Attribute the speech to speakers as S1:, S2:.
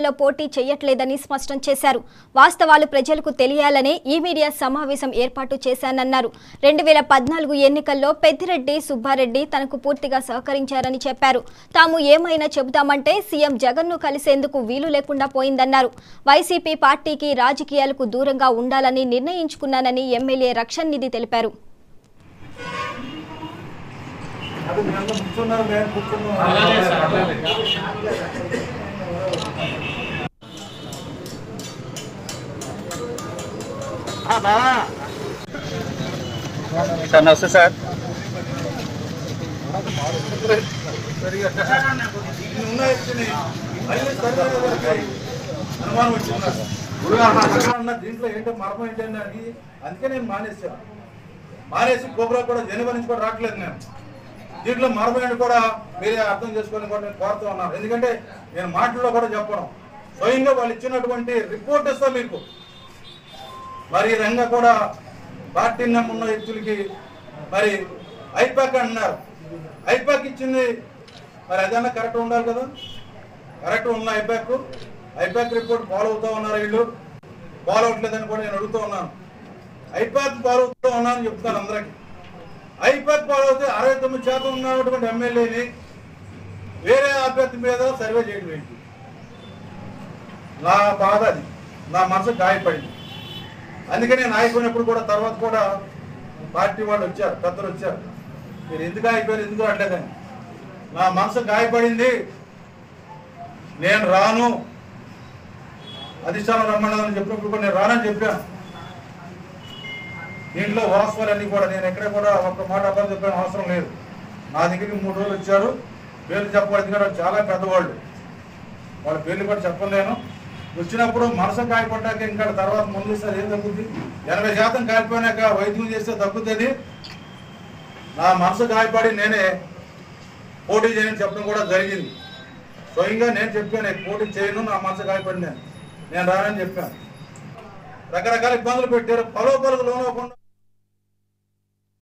S1: లో పోటీ చేయట్లేదని స్పష్టం చేశారు. వాస్తవాలు ప్రజలకు తెలియాలనే ఈ మీడియా సమావేశం ఏర్పాటు చేశానన్నారు. 2014 ఎన్నికల్లో పెద్దిరెడ్డి సుబ్బారెడ్డి తనకు పూర్తిగా సహకరించారని చెప్పారు. తాము ఏమైనా చెబుతామంటే సీఎం జగన్ను కలిసేందుకు వీలు లేకుండా పోయిందన్నారు. వైసీపీ పార్టీకి రాజకీయాలకు దూరంగా ఉండాలని నిర్ణయించుకున్నానని ఎమ్మెల్యే రక్షణ్ నిధి తెలిపారు.
S2: సార్ నమస్తే సార్.
S3: దీంట్లో ఏంటో మర్మం ఏంటంటే అది అందుకే నేను మానేసి కోబ్రా కూడా జనవరి నుంచి కూడా రావట్లేదు. నేను దీంట్లో మర్మం ఏంటి కూడా మీరే అర్థం చేసుకొని కూడా నేను కోరుతూ ఉన్నాను. ఎందుకంటే నేను మాటల్లో కూడా చెప్పడం స్వయంగా వాళ్ళు ఇచ్చినటువంటి రిపోర్ట్ ఇస్తా మీకు. మరి ఈ రంగా కూడా పార్టీ ఉన్న వ్యక్తులకి మరి ఐపాక్ అంటున్నారు. ఐపాక్ ఇచ్చింది మరి అదన్నా కరెక్ట్ ఉండాలి కదా. కరెక్ట్ ఉన్న ఐపాక్ రిపోర్ట్ ఫాలో అవుతూ ఉన్నారు. వీళ్ళు ఫాలో అవట్లేదని కూడా నేను అడుగుతూ ఉన్నాను. ఐపాక్ ఫాలో అవుతూ ఉన్నానని చెప్తున్నాను అందరికీ. ఐపాక్ ఫాలో అవుతే 69% ఉన్నటువంటి ఎమ్మెల్యేని వేరే అభ్యర్థి మీద సర్వే చేయడం ఏంటి? నా బాధ అది, నా మనసు గాయపడింది. అందుకనే నాయకున్నప్పుడు కూడా తర్వాత కూడా పార్టీ వాళ్ళు వచ్చారు, పెద్దలు వచ్చారు, మీరు ఎందుకు అయిపోయారు ఎందుకు అట్లేదని. నా మనసు గాయపడింది. నేను రాను, అధిష్టానం రమ్మన్నదని చెప్పినప్పుడు కూడా నేను రానని చెప్పాను. దీంట్లో వాస్తవాలన్నీ కూడా నేను ఎక్కడ కూడా ఒక్క మాట అర్థం చెప్పిన అవసరం లేదు. నా దగ్గరికి 3 రోజులు వచ్చారు. పేర్లు చెప్పబడింది కూడా చాలా పెద్దవాళ్ళు, వాళ్ళ పేర్లు కూడా చెప్పలేను. వచ్చినప్పుడు మనసు కాయపడ్డాక ఇంకా తర్వాత ముందు సార్ ఏం తగ్గుద్ది? 80% కాలిపోయినాక వైద్యం చేస్తే తగ్గుతుంది. నా మనసు గాయపడి నేనే పోటీ చేయని చెప్పడం కూడా జరిగింది. స్వయంగా నేను చెప్పాను పోటీ చేయను, నా మనసు గాయపడి నేను రానని చెప్పాను. రకరకాల ఇబ్బందులు పెట్టారు. పలుకు లోనవ్వకుండా